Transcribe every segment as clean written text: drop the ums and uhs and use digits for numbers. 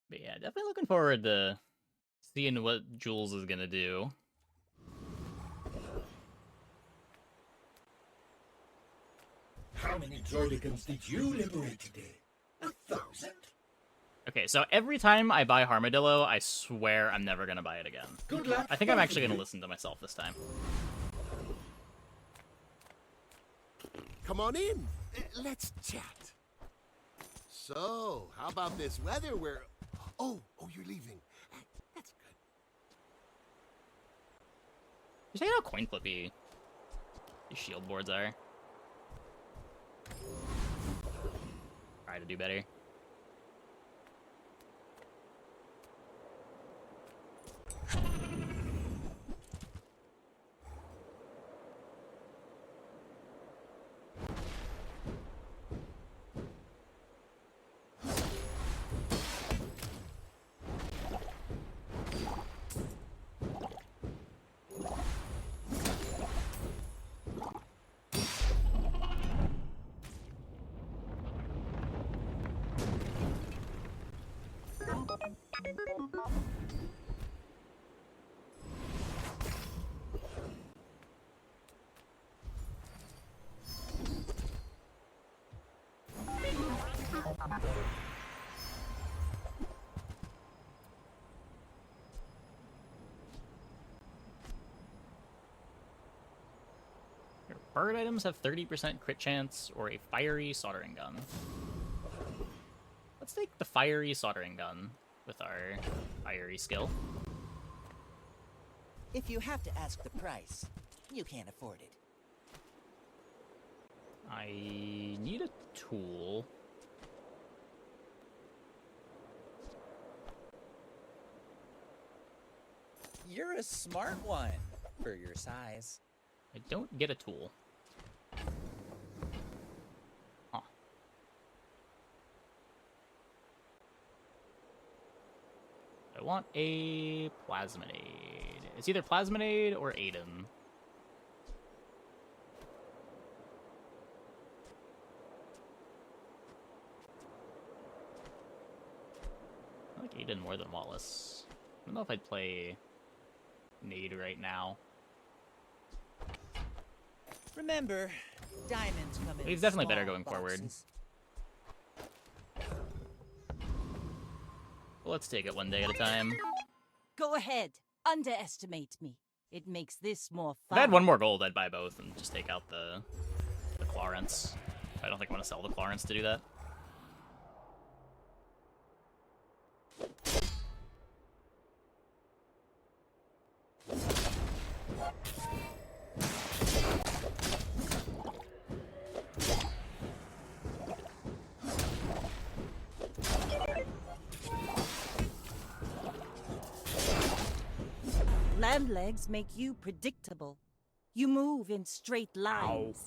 But yeah, definitely looking forward to seeing what Jules is gonna do. How many droidicans did you liberate today? 1,000? Okay, so every time I buy Harmadillo, I swear I'm never gonna buy it again. Good luck. I think I'm actually gonna listen to myself this time. Come on in. Let's chat. So, how about this weather where... Oh, you're leaving. That's good. You say how coin flippy these shield boards are? Try to do better. Your bird items have 30% crit chance or a fiery soldering gun. Let's take the fiery soldering gun with our fiery skill. If you have to ask the price, you can't afford it. I need a tool. You're a smart one for your size. I don't get a tool. Huh. I want a plasminade. It's either plasminade or Aiden. I like Aiden more than Wallace. I don't know if I'd play Nade right now. Remember, diamonds come in. He's definitely better small going forward. boxes. Well, let's take it one day at a time. Go ahead. Underestimate me. It makes this more If fun. I had one more gold, I'd buy both and just take out the Clarence. I don't think I want to sell the Clarence to do that. Land legs make you predictable. You move in straight lines.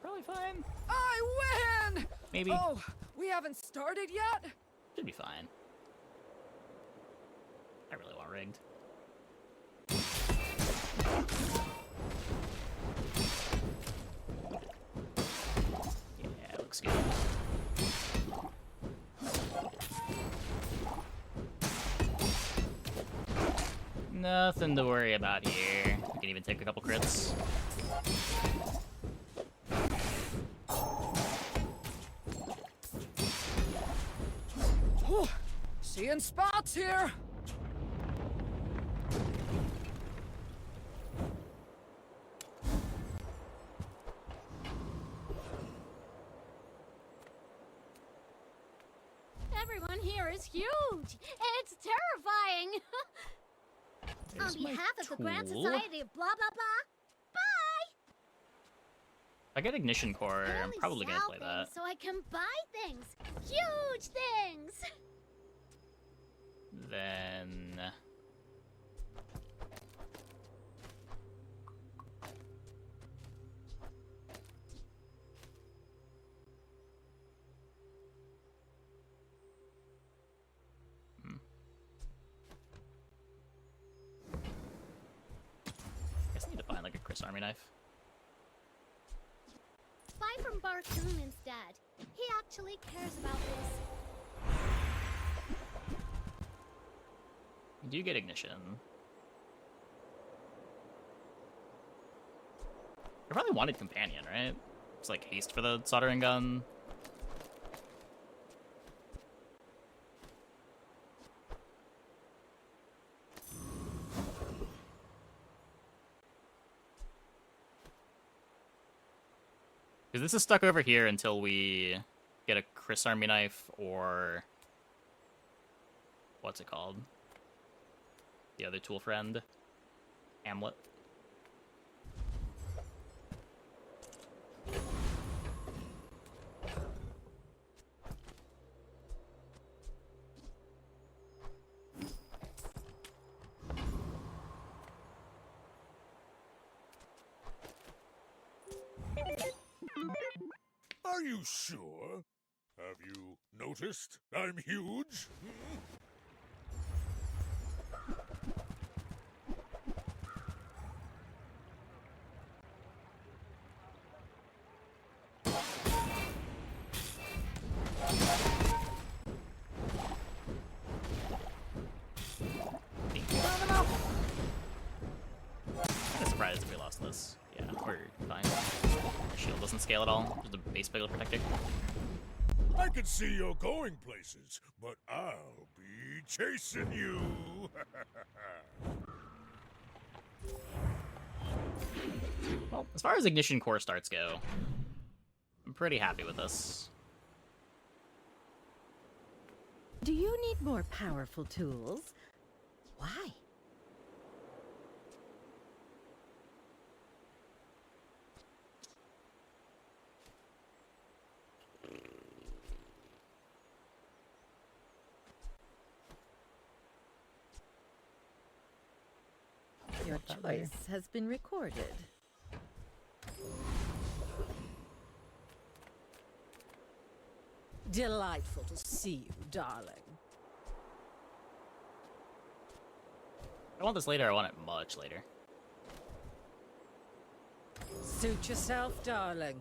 Probably fine. I win! Maybe. Oh, we haven't started yet? Should be fine. I really want rigged. Yeah, looks good. Nothing to worry about here. We can even take a couple crits. Oh, seeing spots here. Everyone here is huge. It's terrifying. There's On my behalf of the Grand tool. Society of blah blah blah. Bye. If I get Ignition Core, I I'm only probably gonna sell play that. things so I can buy things. Huge things. Then... guess I need to find like a Chris Army knife. Buy from Barcoon instead. He actually cares about this. You do get Ignition. I probably wanted Companion, right? It's like haste for the soldering gun. Because this is stuck over here until we get a Chris Army knife or... what's it called? The other tool friend. Hamlet. Are you sure? Have you noticed I'm huge? I'm surprised if we lost this. Yeah, we're fine. Our shield doesn't scale at all. Just a base piglet protector. I can see you're going places, but I'll be chasing you. Well, as far as Ignition Core starts go, I'm pretty happy with this. Do you need more powerful tools? Why? Your choice has been recorded. Delightful to see you, darling. I want this later, I want it much later. Suit yourself, darling.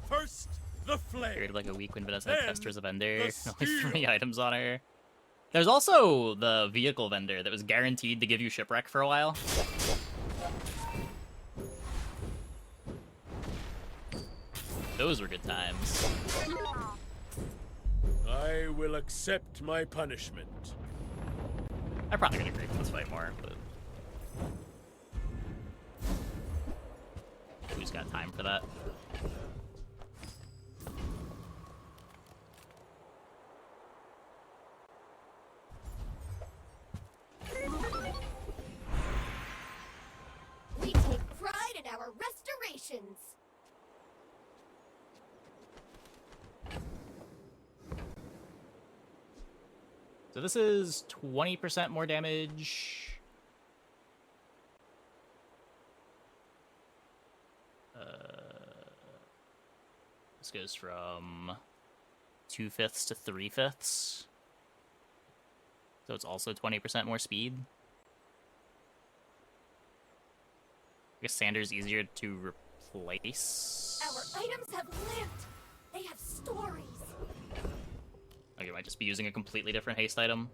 First, the flame. Period of like a week when Vanessa Then festers a vendor. the Only 3 steel. items on her. There's also the vehicle vendor that was guaranteed to give you shipwreck for a while. Those were good times. I will accept my punishment. I'm probably gonna agree with this fight more, but who's got time for that? We take pride in our restorations. So this is 20% more damage. This goes from 2/5 to 3/5. So it's also 20% more speed. I guess Sander's easier to replace. Our items have lived. They have stories. Okay, I might just be using a completely different haste item.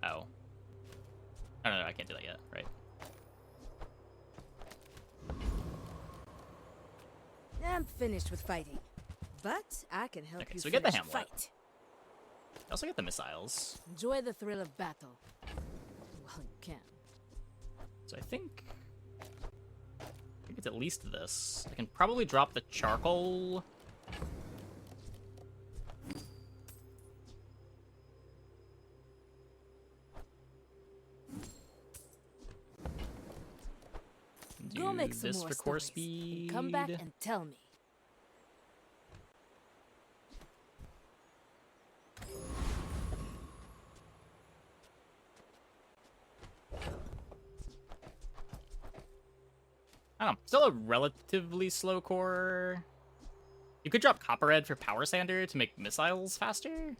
Oh. Oh, no, I can't do that yet, right? I'm finished with fighting, but I can help Okay, you so we get the finish Hamlet. fight. I also get the missiles. Enjoy the thrill of battle. Well, you can. So I think it's at least this. I can probably drop the charcoal. make some this more for core stories, speed. and come back and tell me. I don't know. Still a relatively slow core. You could drop Copperhead for Power Sander to make missiles faster.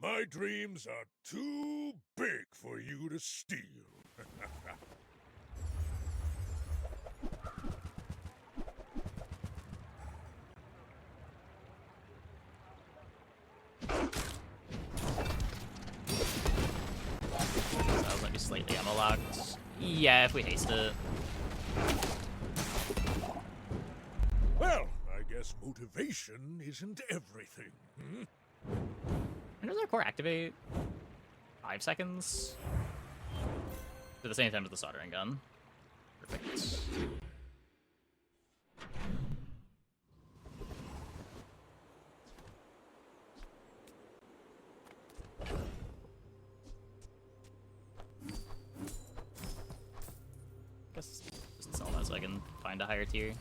My dreams are too big for you to steal. So might be slightly ammo locked. Yeah, if we haste it. Well, I guess motivation isn't everything. Hmm? When does our core activate? 5 seconds? At the same time as the soldering gun. Perfect. Guess just sell that so I can find a higher tier.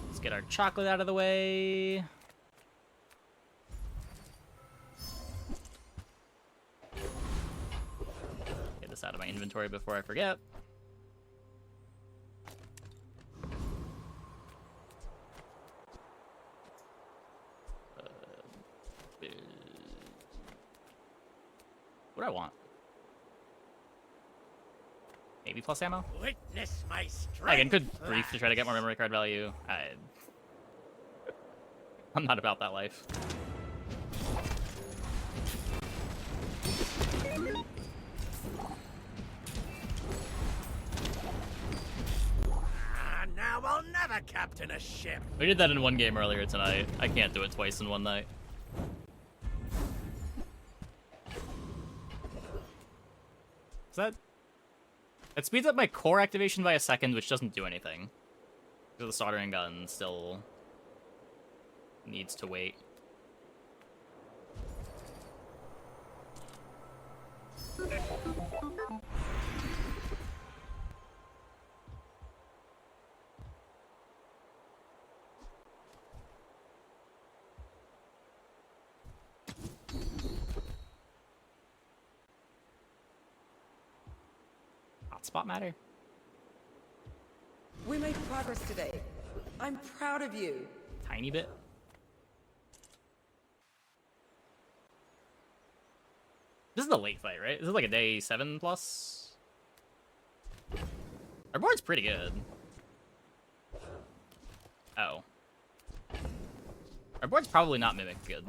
Let's get our chocolate out of the way. Get this out of my inventory before I forget. What do I want? Maybe plus ammo? Witness my strength. Again, good brief to try to get more memory card value. I'm not about that life. Now I'll never captain a ship. We did that in one game earlier tonight. I can't do it twice in one night. Is that... It speeds up my core activation by a second, which doesn't do anything. Because the soldering gun still needs to wait. Hotspot matter? We made progress today. I'm proud of you. Tiny bit. This is the late fight, right? This is like a day 7 plus. Our board's pretty good. Oh. Our board's probably not Mimic good.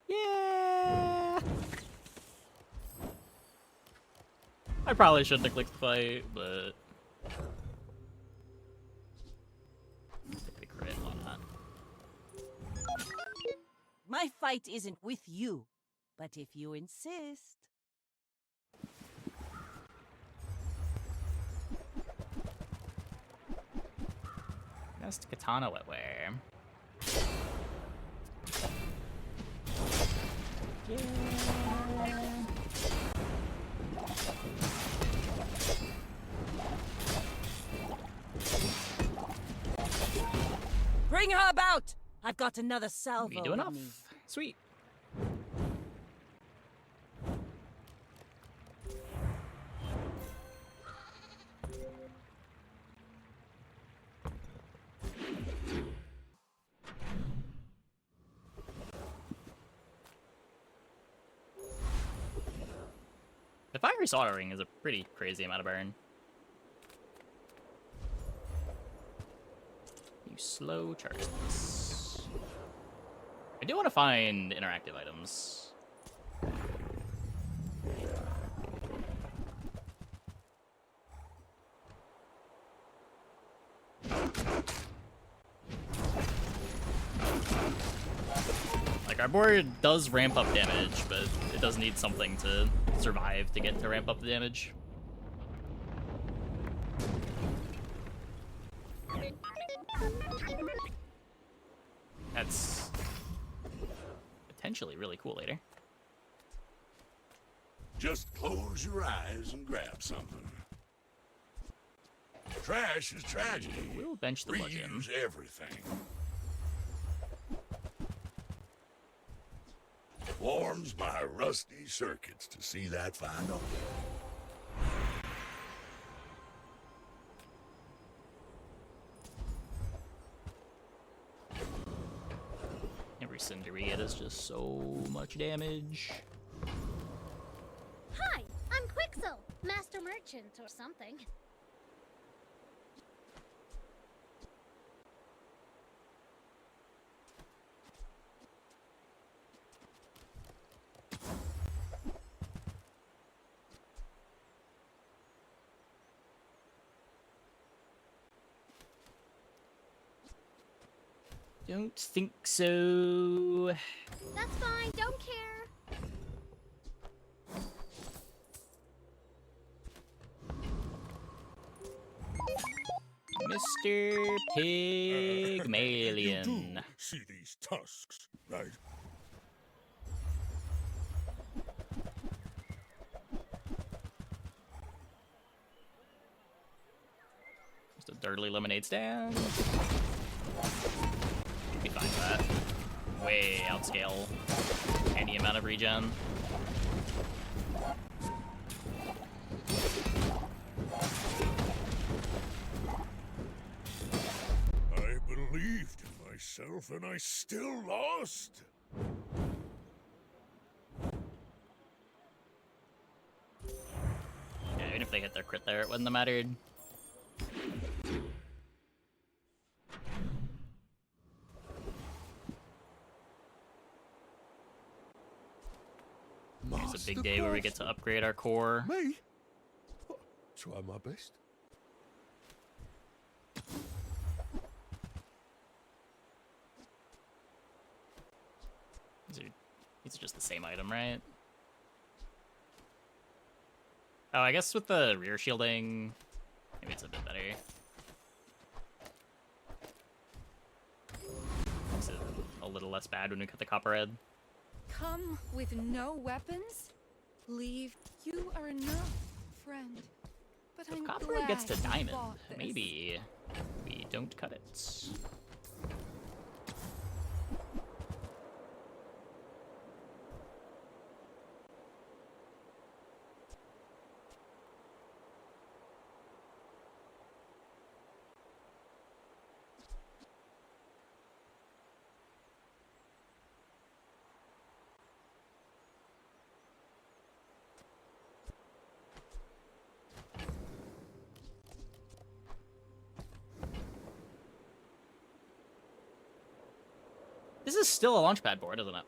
Yeah. I probably shouldn't have clicked fight, but take the crit on that. My fight isn't with you, but if you insist. Best katana wetware. Bring her about! I've got another salvo. We do with enough. me. Sweet. The fiery soldering is a pretty crazy amount of burn. You slow charge this. I do want to find interactive items. Like, our board does ramp up damage, but it does need something to survive to get to ramp up the damage. That's potentially really cool later. Just close your eyes and grab something. Trash is tragedy. We'll bench the bludgeon. Reuse everything. Warms my rusty circuits to see that final. Every cinder we get is just so much damage. Hi, I'm Quixel, Master Merchant or something. Don't think so. That's fine, don't care. Mr. You Pygmalion. do see these tusks, right? Just a dirtly lemonade stand. Be fine with that. Way outscale any amount of regen. I believed in myself and I still lost. Yeah, even if they hit their crit there, it wouldn't have mattered. It's a big day where we get to upgrade our core. Me? Try my best. These are just the same item, right? Oh, I guess with the rear shielding, maybe it's a bit better. Makes it a little less bad when we cut the copperhead. Come with no weapons? Leave. You are enough, friend. But If I'm copperhead glad gets to you diamond, bought this. maybe we don't cut it. This is still a launchpad board, isn't it?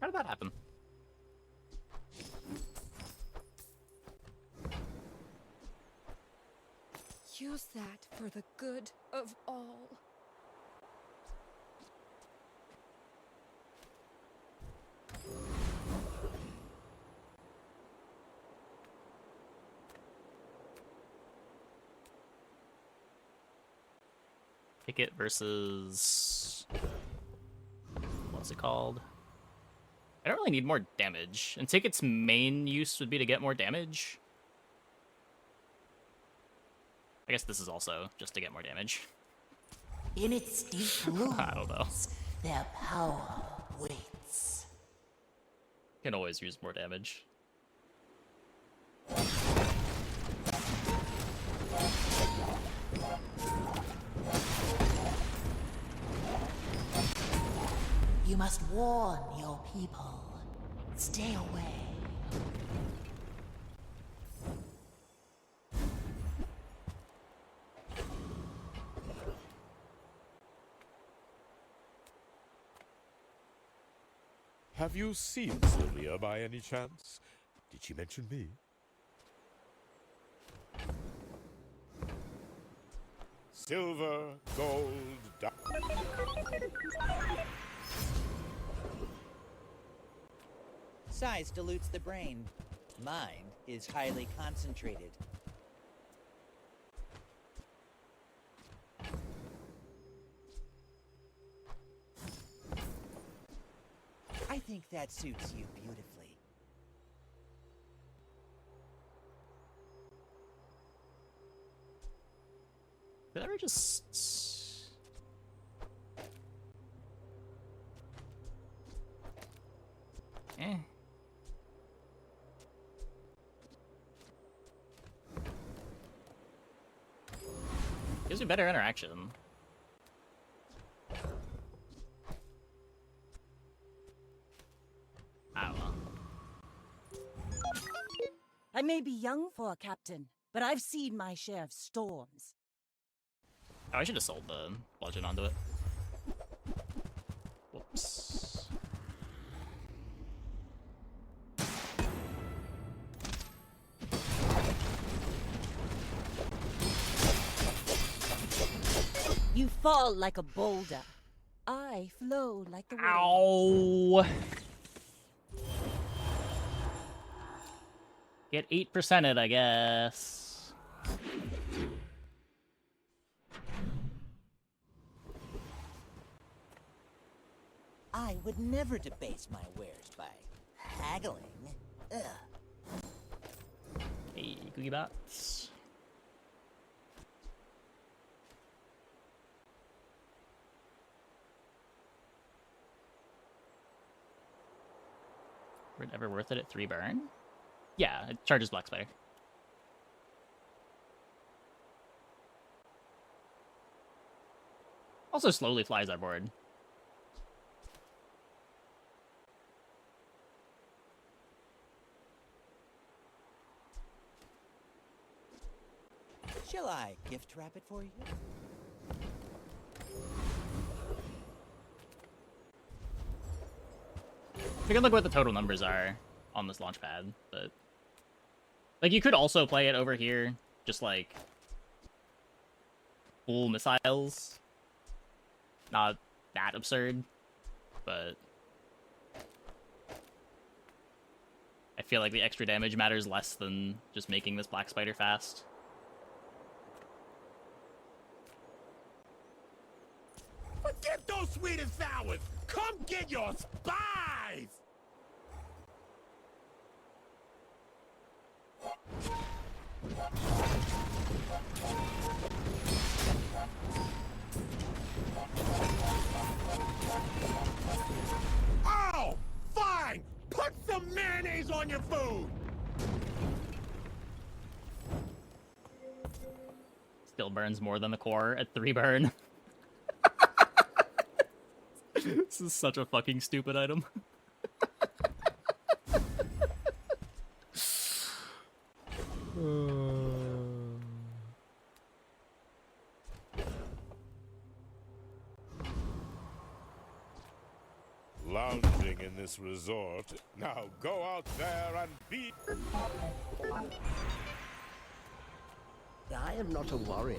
How did that happen? Use that for the good of all. Picket versus... what's it called? I don't really need more damage. And Ticket's main use would be to get more damage. I guess this is also just to get more damage. In its deep wounds, I don't know. their power waits. Can always use more damage. You must warn your people. Stay away. Have you seen Sylvia by any chance? Did she mention me? Silver, gold, Size dilutes the brain. Mind is highly concentrated. I think that suits you beautifully. Did I ever just... Eh. Gives you better interaction. I don't know. I may be young for a captain, but I've seen my share of storms. Oh, I should have sold the bludgeon onto it. Whoops. You fall like a boulder. I flow like the wind. Ow! Get 8%ed, I guess. I would never debase my wares by haggling. Ugh. Hey, Googie Bots. Were it ever worth it at 3 burn? Yeah, it charges Black Spider. Also slowly flies our board. Shall I gift wrap it for you? We can look what the total numbers are on this launch pad, but like you could also play it over here, just like full missiles. Not that absurd, but I feel like the extra damage matters less than just making this Black Spider fast. Forget those sweet and sours! Come get your spies! Oh! Fine! Put some mayonnaise on your food! Still burns more than the core at 3 burn. This is such a fucking stupid item. lounging in this resort. Now go out there and be... I am not a warrior.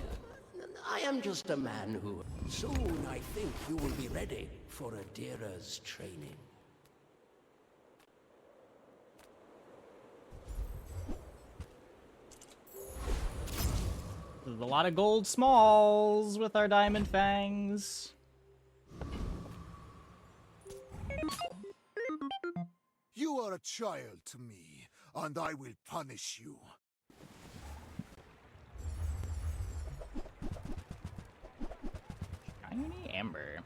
I am just a man who... Soon I think you will be ready for Adira's training. There's a lot of gold smalls with our diamond fangs. You are a child to me, and I will punish you. Shiny amber.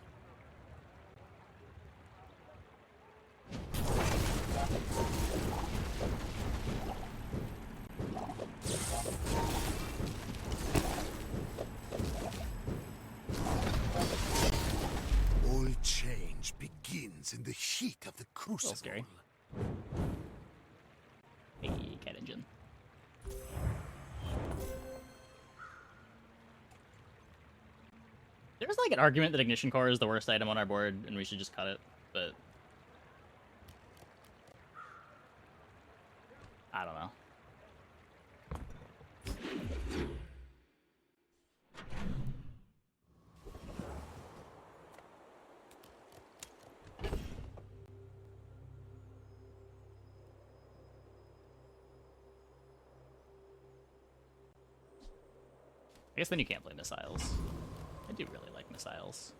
All change begins in the heat of the crucible. Scary. Hey, cat engine. There's like an argument that Ignition Core is the worst item on our board and we should just cut it, but I don't know. I guess then you can't play missiles. I do really like missiles.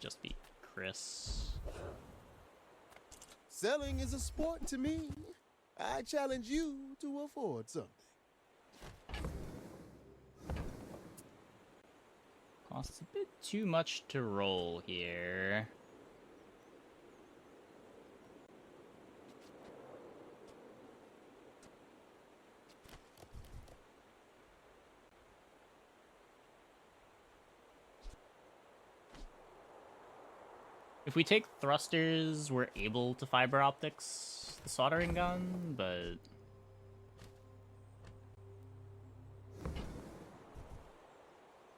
Just be Chris. Selling is a sport to me. I challenge you to afford something. Costs a bit too much to roll here. If we take thrusters, we're able to fiber optics the soldering gun, but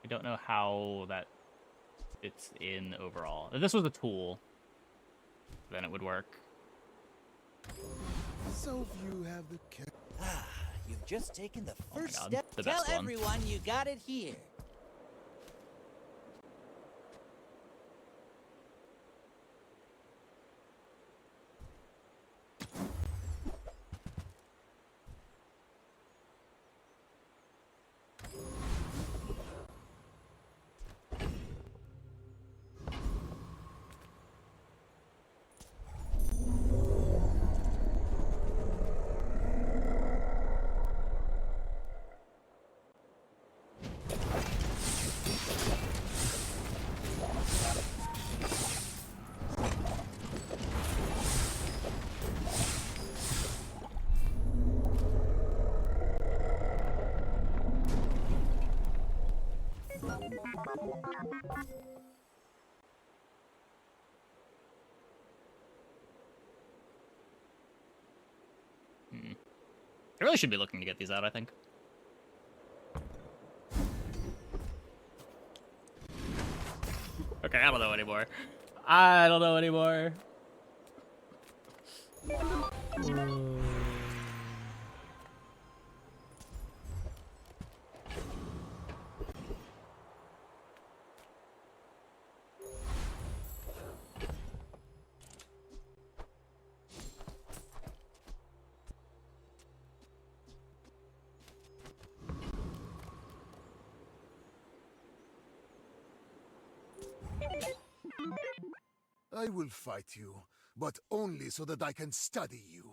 I don't know how that fits in overall. If this was a tool, then it would work. So few have the You've just taken the my first God, step. the Tell best one. everyone you got it here. I really should be looking to get these out, I think. Okay, I don't know anymore. I don't know anymore. I will fight you, but only so that I can study you.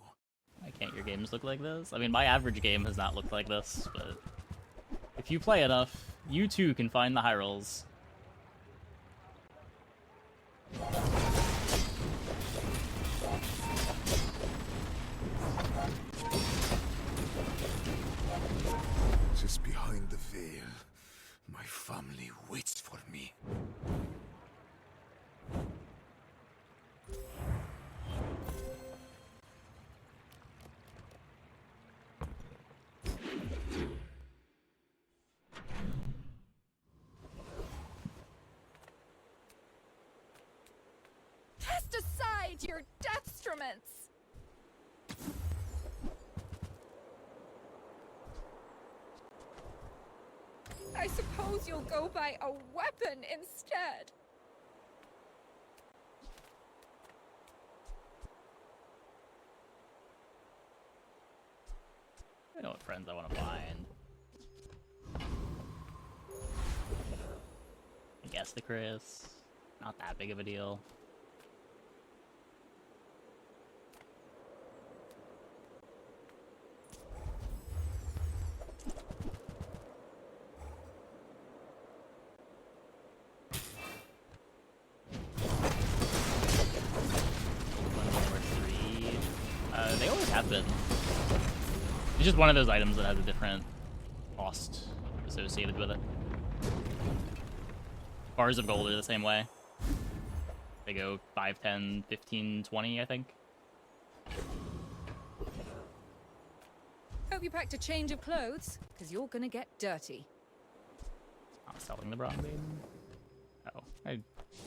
Why can't your games look like this? I mean, my average game has not looked like this, but if you play enough, you too can find the high rolls. Just behind the veil, my family waits for me. Cast aside your deathstruments! I suppose you'll go by a weapon instead. I know what friends I want to find. I guess the Chris. Not that big of a deal. They always have been. It's just one of those items that has a different cost associated with it. Bars of gold are the same way. They go 5, 10, 15, 20, I think. Hope you packed a change of clothes, because you're gonna get dirty. Not selling the bronze maiden. Oh, I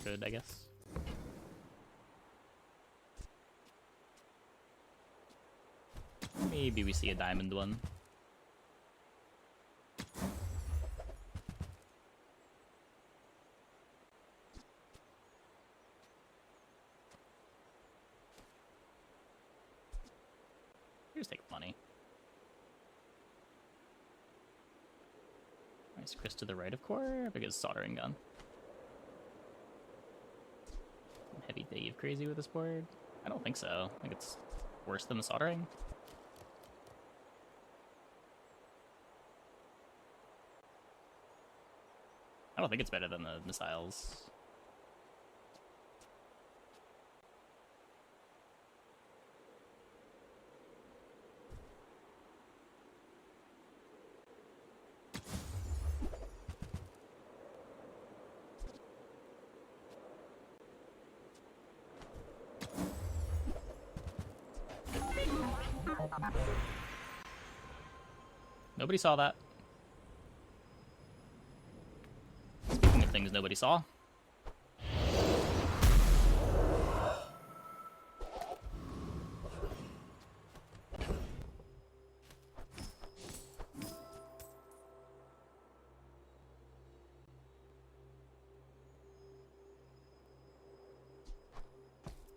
could, I guess. Maybe we see a diamond one. Just take money. Is Chris to the right of core? Because soldering gun. Heavy Dave crazy with this board? I don't think so. I think it's worse than the soldering. I don't think it's better than the missiles. Nobody saw that. Speaking of things nobody saw.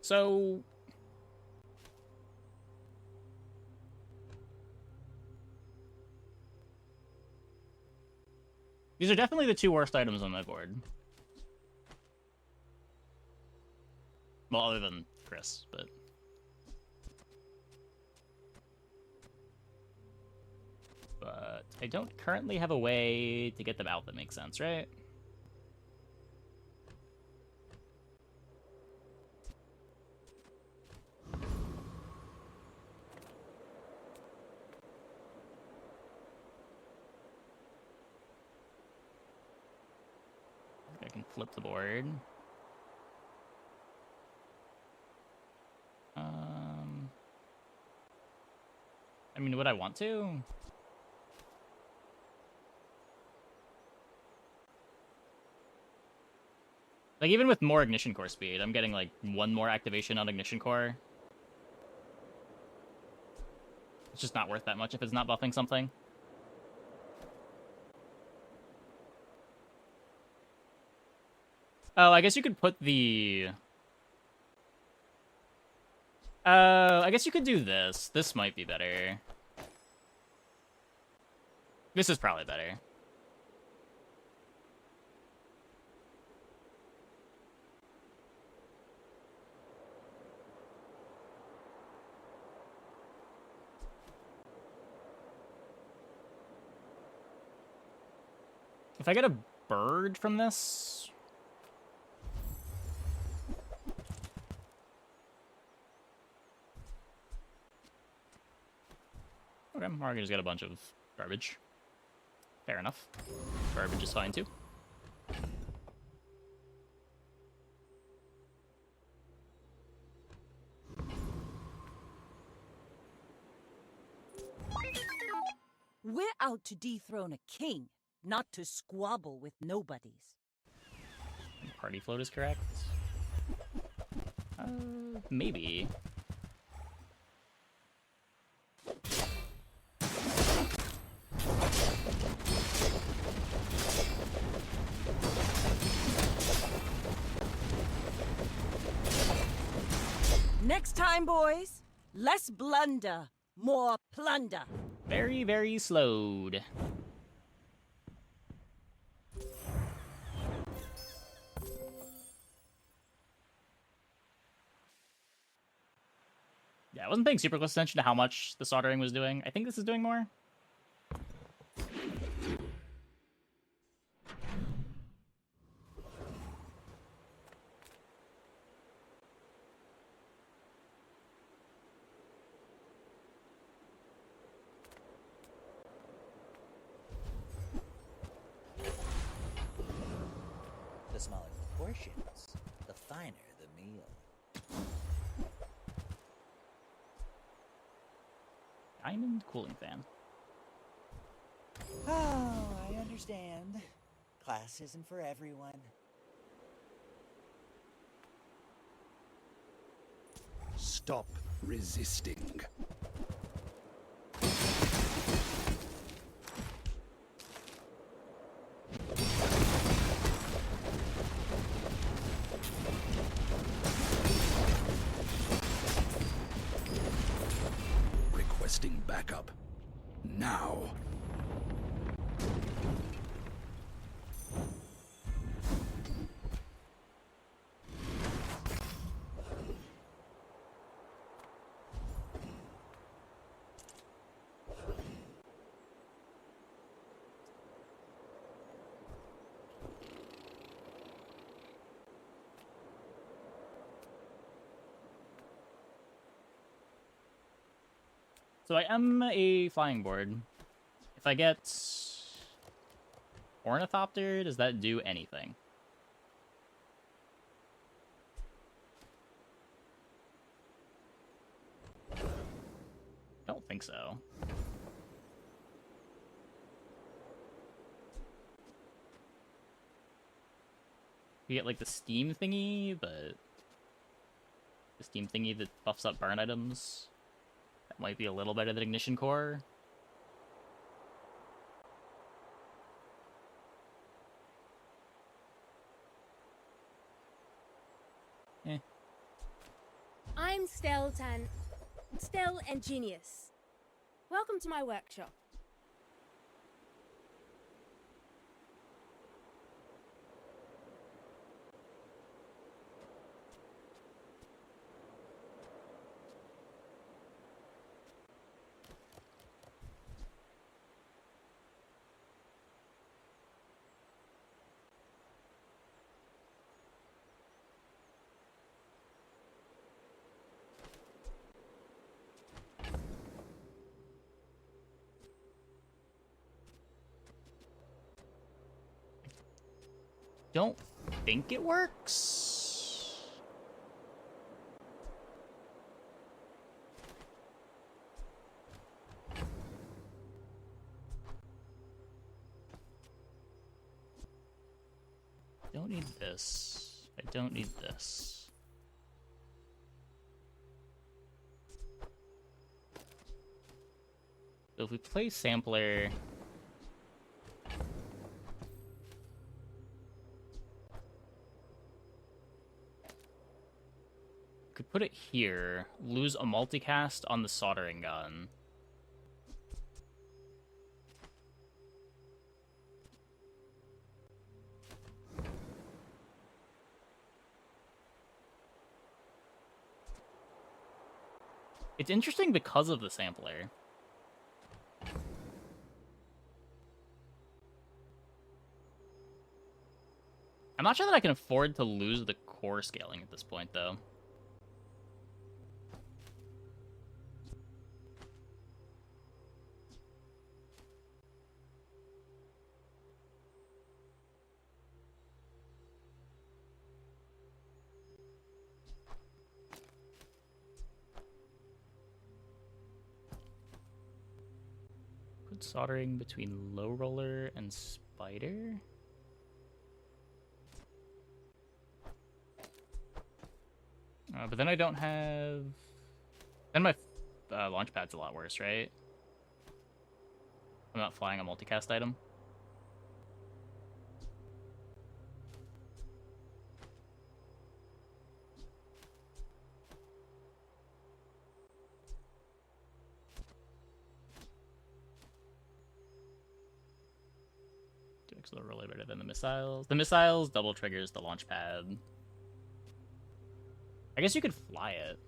So these are definitely the two worst items on my board. Well, other than Chris, but... But I don't currently have a way to get them out that makes sense, right? I can flip the board. I mean, would I want to? Like, even with more ignition core speed, I'm getting, like, one more activation on ignition core. It's just not worth that much if it's not buffing something. Oh, I guess you could put the... I guess you could do this. This might be better. This is probably better. If I get a bird from this... Okay, or I can just get a bunch of garbage. Fair enough. Garbage is fine too. We're out to dethrone a king, not to squabble with nobodies. Party float is correct. Maybe. Next time, boys, less blunder, more plunder. Very, very slowed. Yeah, I wasn't paying super close attention to how much the soldering was doing. I think this is doing more. The smaller the portions, the finer the meal. Diamond cooling fan. Oh, I understand. Class isn't for everyone. Stop resisting. Requesting backup. Now. So I am a flying board. If I get Ornithopter, does that do anything? I don't think so. You get like the steam thingy, but the steam thingy that buffs up burn items. That might be a little better than Ignition Core. Eh. I'm Stel Ingenious. Welcome to my workshop. Don't think it works. Don't need this. I don't need this. So if we play Sampler, could put it here, lose a multicast on the soldering gun. It's interesting because of the sampler. I'm not sure that I can afford to lose the core scaling at this point, though. Put soldering between low roller and spider. But then I don't have... Then my launch pad's a lot worse, right? I'm not flying a multicast item. It's a little really better than the missiles. The missiles double triggers the launch pad. I guess you could fly it.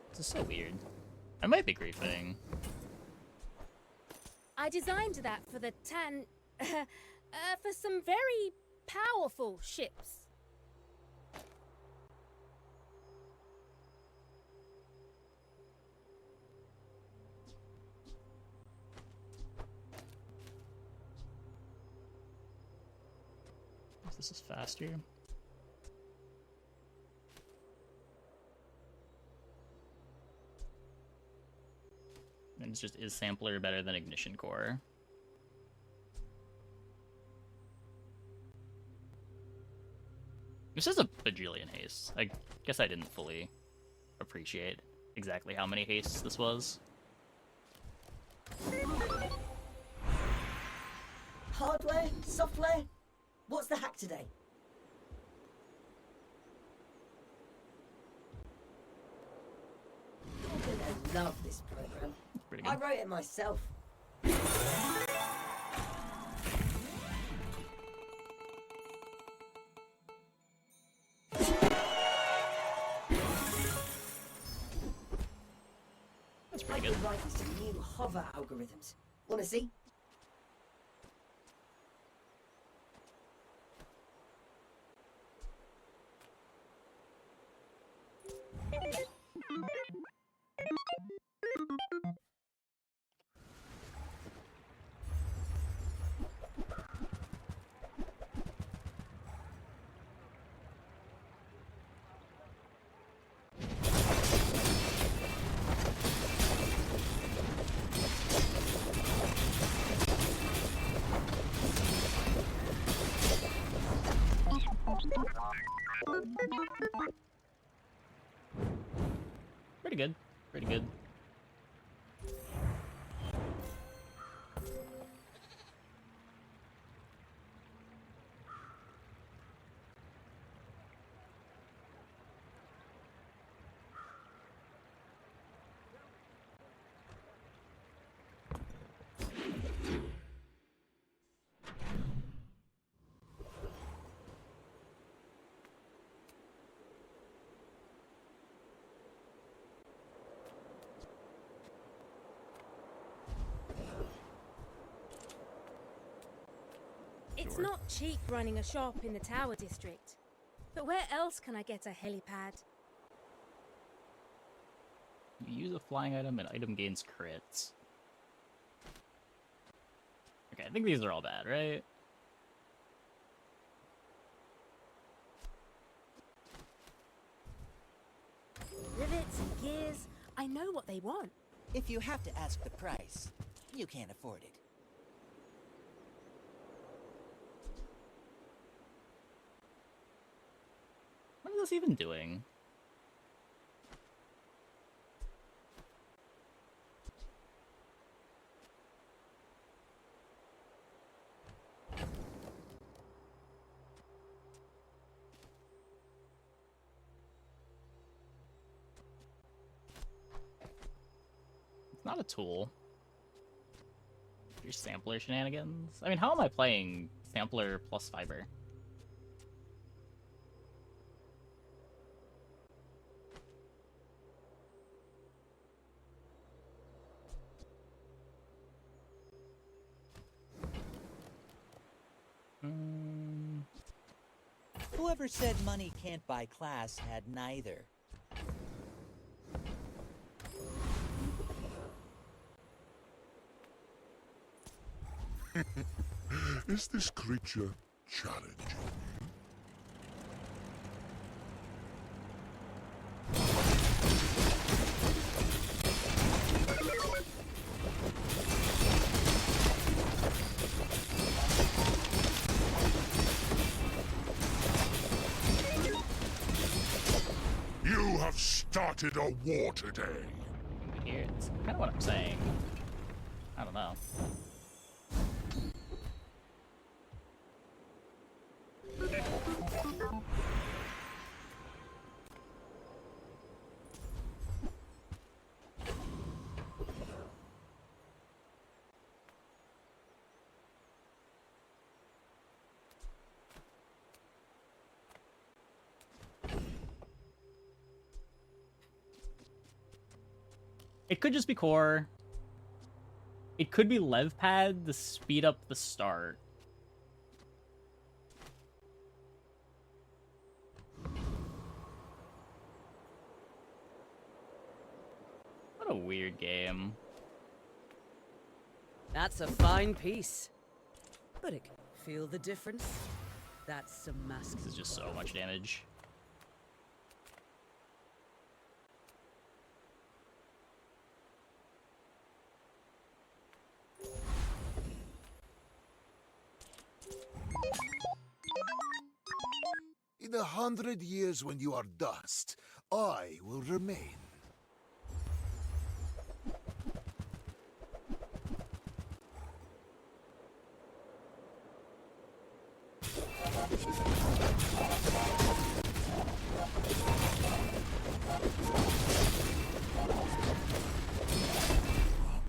This is so weird. I might be griefing. I designed that for the for some very powerful ships. This is faster. And it's just, is sampler better than ignition core? This is a bajillion hastes. I guess I didn't fully appreciate exactly how many hastes this was. Hardware? Software? What's the hack today? You're gonna love this program. Pretty good. I wrote it myself. That's pretty good. I've been writing some new hover algorithms. Wanna see? Pretty good. Pretty good. It's not cheap running a shop in the Tower District. But where else can I get a helipad? You use a flying item and item gains crits. Okay, I think these are all bad, right? Rivets and gears, I know what they want. If you have to ask the price, you can't afford it. What is this even doing? It's not a tool. Your sampler shenanigans. I mean, how am I playing sampler plus fiber? Whoever said money can't buy class had neither. Is this creature challenging you? You have started a war today. Here, it's kind of what I'm saying. I don't know. It could just be core. It could be lev pad to speed up the start. What a weird game. That's a fine piece. But it can feel the difference. That's some mask. This is just so much damage. In 100 years when you are dust, I will remain.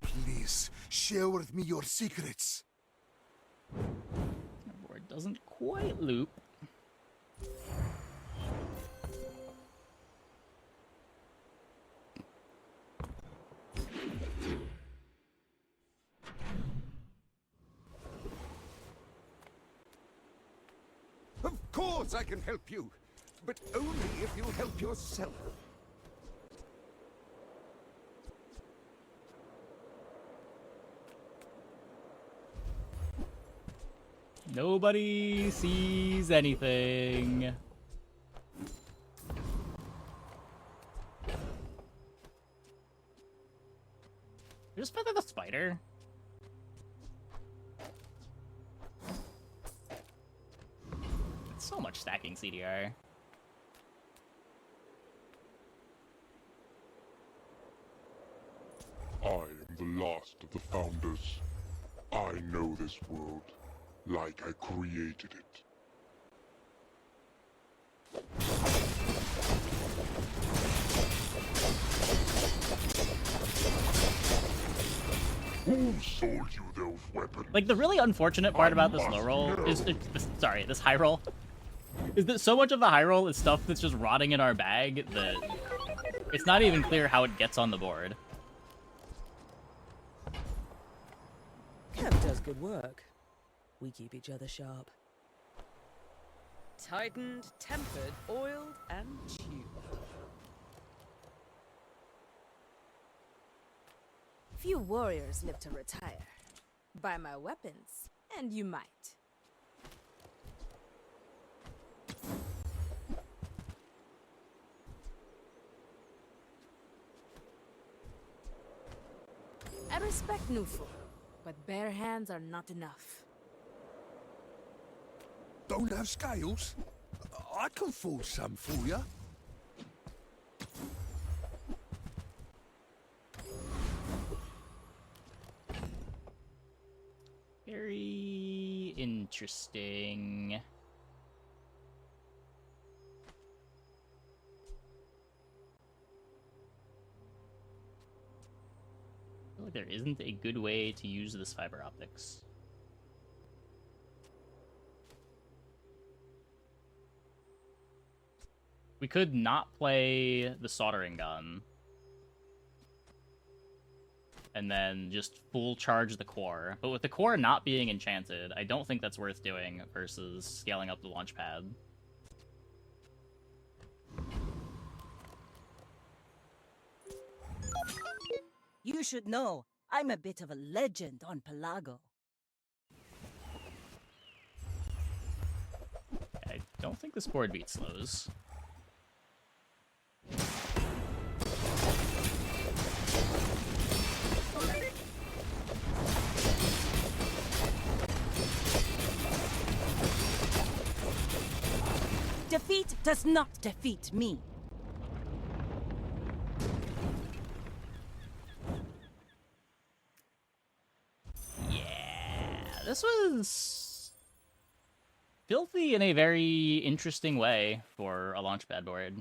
Please, share with me your secrets. The board doesn't quite loop. course I can help you, but only if you help yourself. Nobody sees anything. Just feather the spider. It's so much stacking CDR. I am the last of the founders. I know this world like I created it. Who sold you those weapons? Like, the really unfortunate part about this low roll is, sorry, this high roll, is that so much of the high roll is stuff that's just rotting in our bag that it's not even clear how it gets on the board. Kev does good work. We keep each other sharp. Tightened, tempered, oiled, and tuned. Few warriors live to retire. Buy my weapons, and you might. I respect Nufu, but bare hands are not enough. Don't have scales? I can forge some for you. Very interesting. I feel like there isn't a good way to use this fiber optics. We could not play the soldering gun. And then just full charge the core. But with the core not being enchanted, I don't think that's worth doing versus scaling up the launch pad. You should know, I'm a bit of a legend on Pelago. I don't think this board beats slows. Defeat does not defeat me. Yeah, this was filthy in a very interesting way for a launchpad board.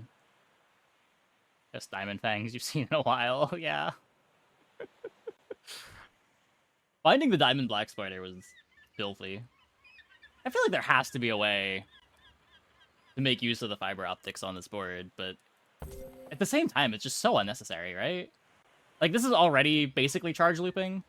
Best Diamond Fangs you've seen in a while, yeah. Finding the Diamond Black Spider was filthy. I feel like there has to be a way to make use of the fiber optics on this board, but at the same time, it's just so unnecessary, right? Like, this is already basically charge looping.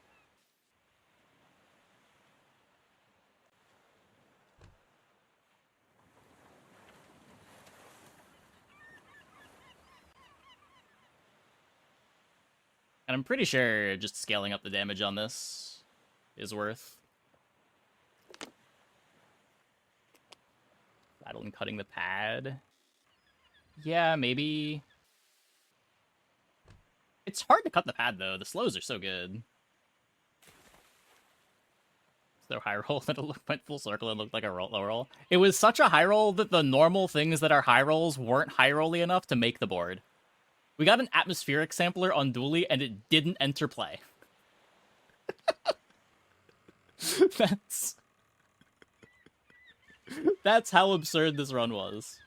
And I'm pretty sure just scaling up the damage on this is worth. Battle and cutting the pad. Yeah, maybe. It's hard to cut the pad, though. The slows are so good. So high roll that it went full circle and looked like a low roll. It was such a high roll that the normal things that are high rolls weren't high rolly enough to make the board. We got an atmospheric sampler on Dually, and it didn't enter play. That's how absurd this run was.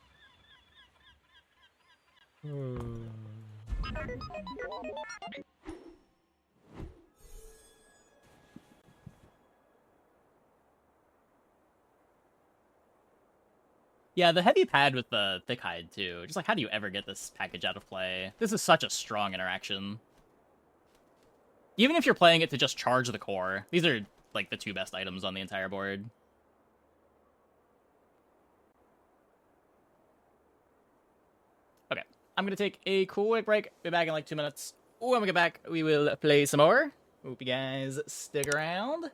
Yeah, the heavy pad with the thick hide, too. Just like, how do you ever get this package out of play? This is such a strong interaction. Even if you're playing it to just charge the core, these are, like, the two best items on the entire board. I'm gonna take a quick break. Be back in like 2 minutes. When we get back, we will play some more. Hope you guys stick around.